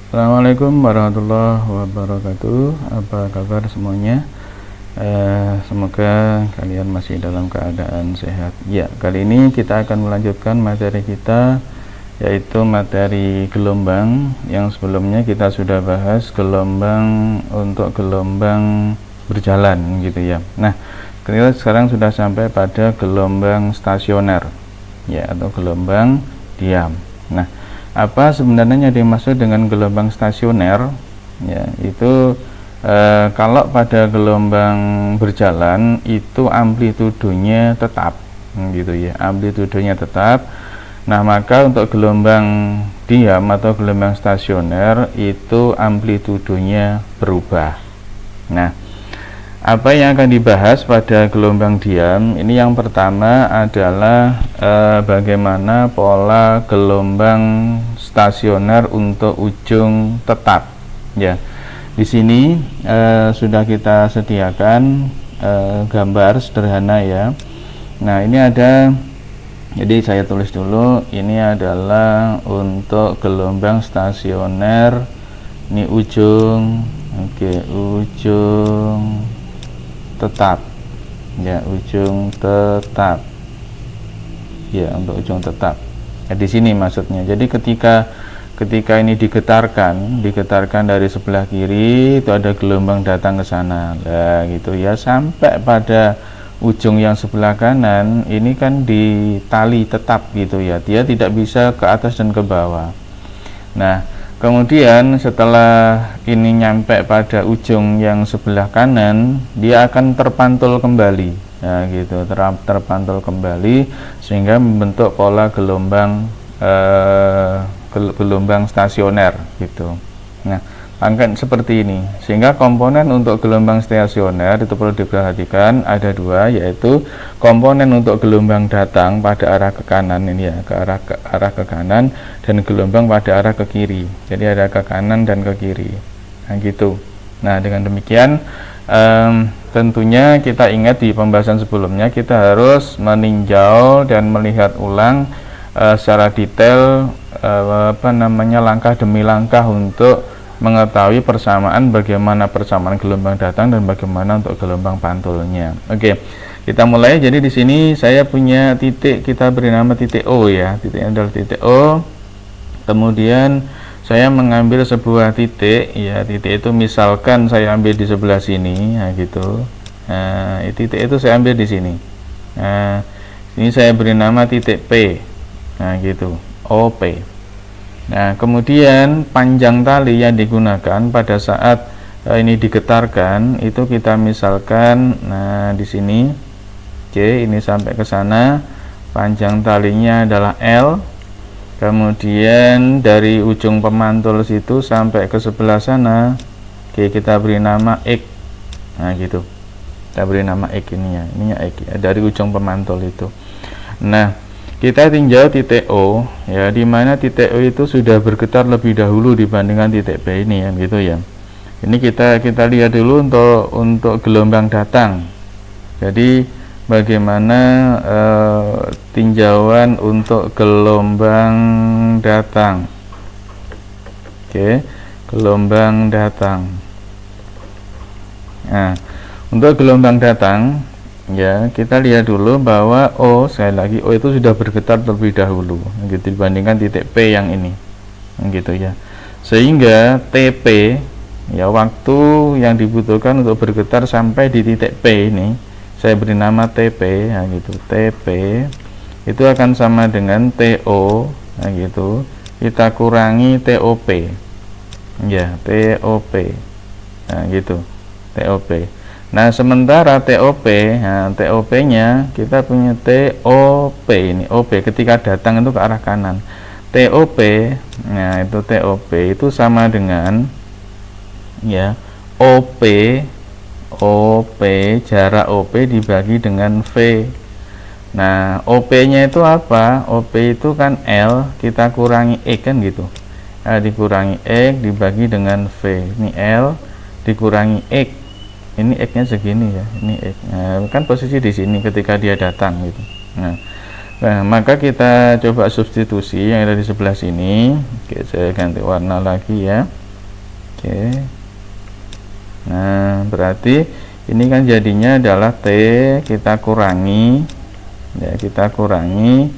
Assalamualaikum warahmatullahi wabarakatuh. Apa kabar semuanya? Semoga kalian masih dalam keadaan sehat. Ya, kali ini kita akan melanjutkan materi kita, yaitu materi gelombang. Yang sebelumnya kita sudah bahas gelombang untuk gelombang berjalan gitu ya. Nah, kita sekarang sudah sampai pada gelombang stasioner ya, atau gelombang diam. Nah, apa sebenarnya yang dimaksud dengan gelombang stasioner? Ya, itu kalau pada gelombang berjalan itu amplitudonya tetap, gitu ya, amplitudonya tetap. Nah, maka untuk gelombang diam atau gelombang stasioner itu amplitudonya berubah. Nah, apa yang akan dibahas pada gelombang diam ini, yang pertama adalah bagaimana pola gelombang stasioner untuk ujung tetap ya. Di sini sudah kita sediakan gambar sederhana ya. Nah, ini ada, jadi saya tulis dulu, ini adalah untuk gelombang stasioner, ini ujung, oke, ujung tetap ya, ujung tetap ya, untuk ujung tetap ya, di sini maksudnya. Jadi ketika ini digetarkan dari sebelah kiri, itu ada gelombang datang ke sana lah gitu ya, sampai pada ujung yang sebelah kanan ini kan ditali tetap gitu ya, dia tidak bisa ke atas dan ke bawah. Nah, kemudian setelah ini nyampe pada ujung yang sebelah kanan, dia akan terpantul kembali ya gitu, terpantul kembali sehingga membentuk pola gelombang gelombang stasioner gitu. Nah, angka seperti ini, sehingga komponen untuk gelombang stasioner itu perlu diperhatikan ada dua, yaitu komponen untuk gelombang datang pada arah ke kanan ini ya, ke arah ke kanan, dan gelombang pada arah ke kiri. Jadi ada ke kanan dan ke kiri. Nah, gitu. Nah, dengan demikian tentunya kita ingat di pembahasan sebelumnya kita harus meninjau dan melihat ulang secara detail langkah demi langkah untuk mengetahui persamaan, bagaimana persamaan gelombang datang dan bagaimana untuk gelombang pantulnya. Oke, kita mulai. Jadi di sini saya punya titik, kita beri nama titik O ya. Titiknya adalah titik O. Kemudian saya mengambil sebuah titik ya, titik itu misalkan saya ambil di sebelah sini, nah gitu. Nah, titik itu saya ambil di sini. Nah, ini saya beri nama titik P. Nah, gitu. OP. Nah, kemudian panjang tali yang digunakan pada saat ini digetarkan itu kita misalkan, nah di sini C, ini sampai ke sana, panjang talinya adalah L. Kemudian dari ujung pemantul situ sampai ke sebelah sana, oke, kita beri nama X. Nah, gitu. Kita beri nama X ini ya, ininya X ya, dari ujung pemantul itu. Nah, kita tinjau titik O ya, di mana titik O itu sudah bergetar lebih dahulu dibandingkan titik P ini ya, gitu ya. Ini kita lihat dulu untuk gelombang datang. Jadi bagaimana tinjauan untuk gelombang datang. Oke, gelombang datang. Nah, untuk gelombang datang ya, kita lihat dulu bahwa O, sekali lagi O itu sudah bergetar terlebih dahulu gitu dibandingkan titik P yang ini gitu ya, sehingga TP ya, waktu yang dibutuhkan untuk bergetar sampai di titik P ini saya beri nama TP ya, gitu. TP itu akan sama dengan TO ya, gitu, kita kurangi TOP ya, TOP nah, gitu, TOP. Nah, sementara TOP, nah, TOP-nya kita punya TOP ini, OP ketika datang itu ke arah kanan. TOP, nah itu TOP itu sama dengan ya OP, jarak OP dibagi dengan V. Nah, OP-nya itu apa? OP itu kan L, kita kurangi X kan gitu. Nah, dikurangi X dibagi dengan V. Ini L dikurangi X. Ini X-nya segini ya, ini X. Nah, kan posisi di sini ketika dia datang gitu. Nah, Nah, maka kita coba substitusi yang ada di sebelah sini. Oke, saya ganti warna lagi ya. Oke. Nah, berarti ini kan jadinya adalah T, kita kurangi ya, kita kurangi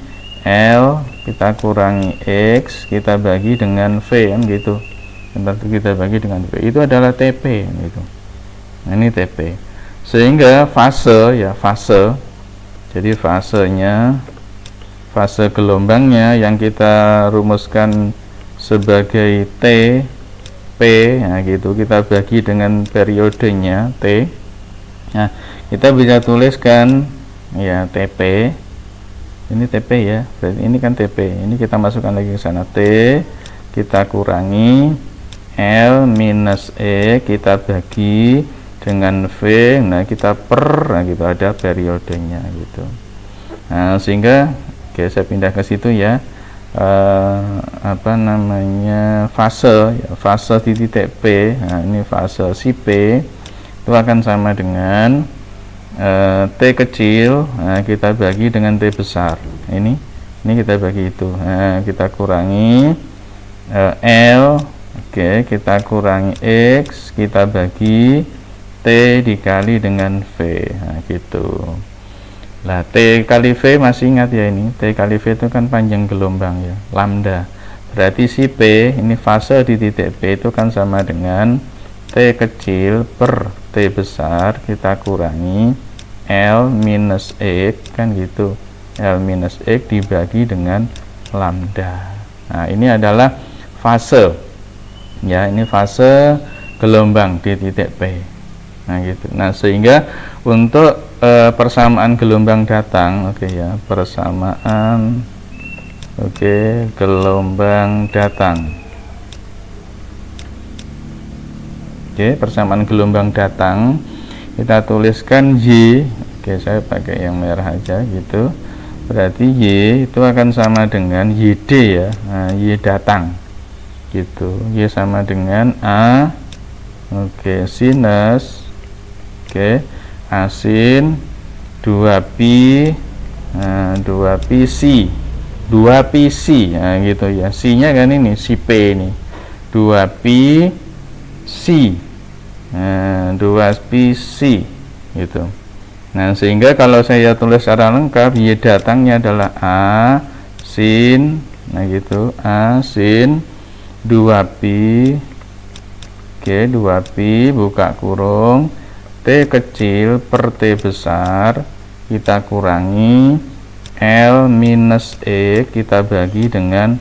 L, kita kurangi X, kita bagi dengan V kan gitu. Berarti kita bagi dengan V, itu adalah TP gitu. Nah, ini TP. Sehingga fase ya, fase. Jadi fase gelombangnya yang kita rumuskan sebagai T P, nah gitu, kita bagi dengan periodenya T. Nah, kita bisa tuliskan ya TP. Ini TP ya, berarti ini kan TP. Ini kita masukkan lagi ke sana, T, kita kurangi L minus E, kita bagi dengan V, nah kita nah gitu, ada periodenya gitu. Nah, sehingga oke, saya pindah ke situ ya. Apa namanya, fase ya, fase di titik P. Nah, ini fase si P itu akan sama dengan T kecil, nah kita bagi dengan T besar. Ini kita bagi itu. Nah, kita kurangi L, oke, kita kurangi X, kita bagi T dikali dengan V. Nah, gitu. Nah, T kali V masih ingat ya, ini T kali V itu kan panjang gelombang ya, lambda. Berarti si P, ini fase di titik P itu kan sama dengan T kecil per T besar, kita kurangi L minus X kan gitu. L minus X dibagi dengan lambda. Nah, ini adalah fase ya, ini fase gelombang di titik P. Nah gitu. Nah, sehingga untuk persamaan gelombang datang, oke ya, persamaan gelombang datang. Oke, persamaan gelombang datang kita tuliskan Y. Oke, saya pakai yang merah aja gitu. Berarti Y itu akan sama dengan YD ya. Nah, Y datang gitu. Y sama dengan A, oke, sinus, oke, asin 2pi, nah, 2pi C, 2pi C, nah gitu ya. C nya kan ini si P ini, 2pi C, nah 2pi C gitu. Nah, sehingga kalau saya tulis secara lengkap, Y datangnya adalah A sin, nah gitu, A sin 2pi, oke, 2pi buka kurung T kecil per T besar, kita kurangi L minus E, kita bagi dengan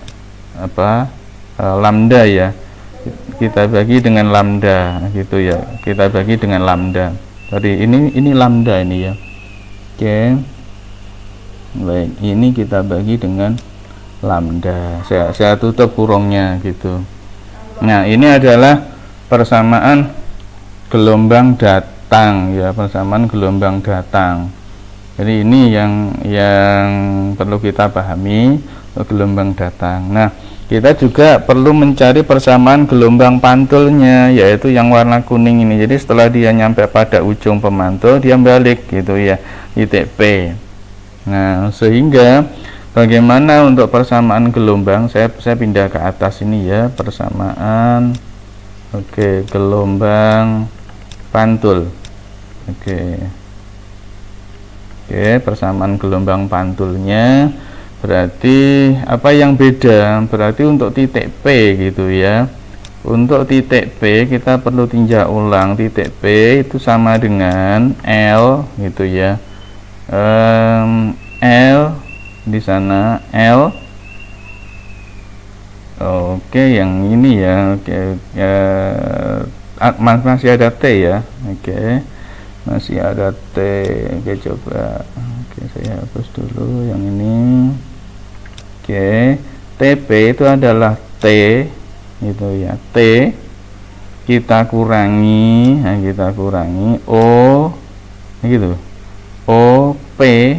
apa, lambda ya, kita bagi dengan lambda gitu ya, kita bagi dengan lambda. Tadi ini lambda ini ya. Oke, baik, ini kita bagi dengan lambda. Saya tutup kurungnya gitu. Nah, ini adalah persamaan gelombang datang ya, persamaan gelombang datang. Jadi ini yang perlu kita pahami, gelombang datang. Nah, kita juga perlu mencari persamaan gelombang pantulnya, yaitu yang warna kuning ini. Jadi setelah dia nyampe pada ujung pemantul, dia balik gitu ya, titik P. Nah, sehingga bagaimana untuk persamaan gelombang, saya pindah ke atas ini ya, persamaan gelombang pantul. Persamaan gelombang pantulnya berarti apa yang beda? Berarti untuk titik P gitu ya. Untuk titik P kita perlu tinjau ulang, titik P itu sama dengan L gitu ya. L di sana L. Oke, yang ini ya. Masih ada T ya. Masih ada T. Coba. Saya hapus dulu yang ini. TP itu adalah T gitu ya. T kita kurangi, nah kita kurangi O gitu. O P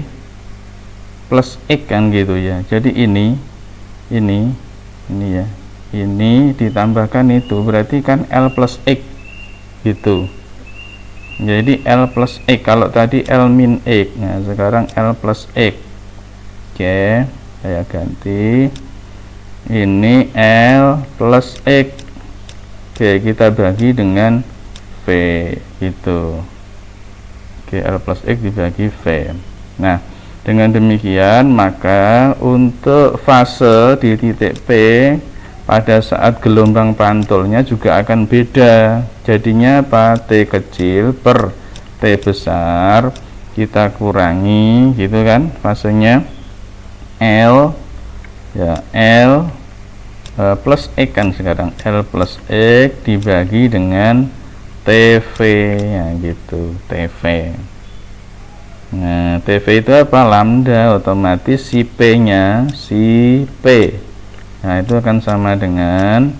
plus X kan gitu ya. Jadi ini ya. Ini ditambahkan itu berarti kan L plus X gitu. Jadi L plus X, kalau tadi L min X, nah sekarang L plus X. Oke, saya ganti ini L plus X. Oke, kita bagi dengan V gitu. Oke, L plus X dibagi V. Nah, dengan demikian maka untuk fase di titik P pada saat gelombang pantulnya juga akan beda. Jadinya apa? T kecil per T besar kita kurangi gitu kan, fasenya L ya, L plus X kan sekarang, L plus X dibagi dengan TV ya gitu, TV. Nah, TV itu apa? Lambda, otomatis si P nya si P. Nah, itu akan sama dengan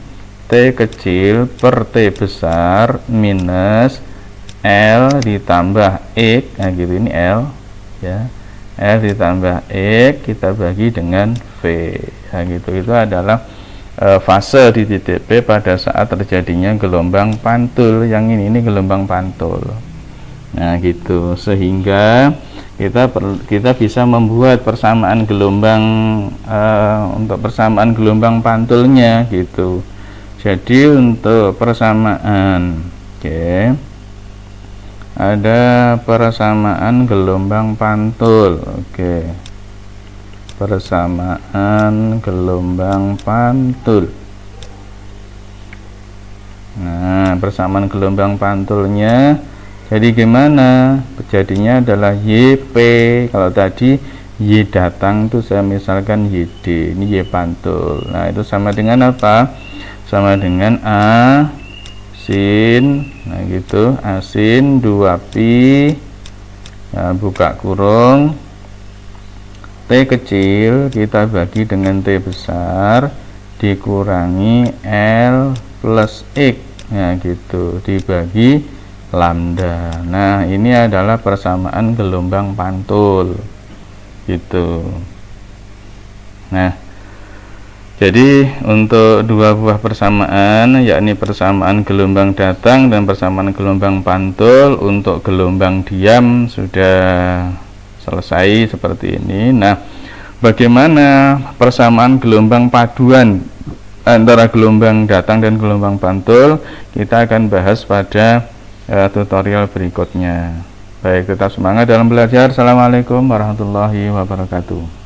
T kecil per T besar minus L ditambah X. Nah gitu, ini L ya, L ditambah X kita bagi dengan V. Nah gitu, itu adalah fase di titik P pada saat terjadinya gelombang pantul. Yang ini gelombang pantul. Nah gitu, sehingga kita bisa membuat persamaan gelombang untuk persamaan gelombang pantulnya gitu. Jadi untuk persamaan, oke, ada persamaan gelombang pantul. Oke, persamaan gelombang pantul. Nah, persamaan gelombang pantulnya jadi gimana? Jadinya adalah YP. Kalau tadi Y datang itu saya misalkan YD, ini Y pantul. Nah, itu sama dengan apa? Sama dengan A sin, nah gitu, A sin 2pi, nah, buka kurung, T kecil kita bagi dengan T besar dikurangi L plus X, nah gitu, dibagi lambda. Nah, ini adalah persamaan gelombang pantul gitu. Nah, jadi untuk dua buah persamaan, yakni persamaan gelombang datang dan persamaan gelombang pantul, untuk gelombang diam sudah selesai seperti ini. Nah, bagaimana persamaan gelombang paduan antara gelombang datang dan gelombang pantul, kita akan bahas pada tutorial berikutnya. Baik, tetap semangat dalam belajar. Assalamualaikum warahmatullahi wabarakatuh.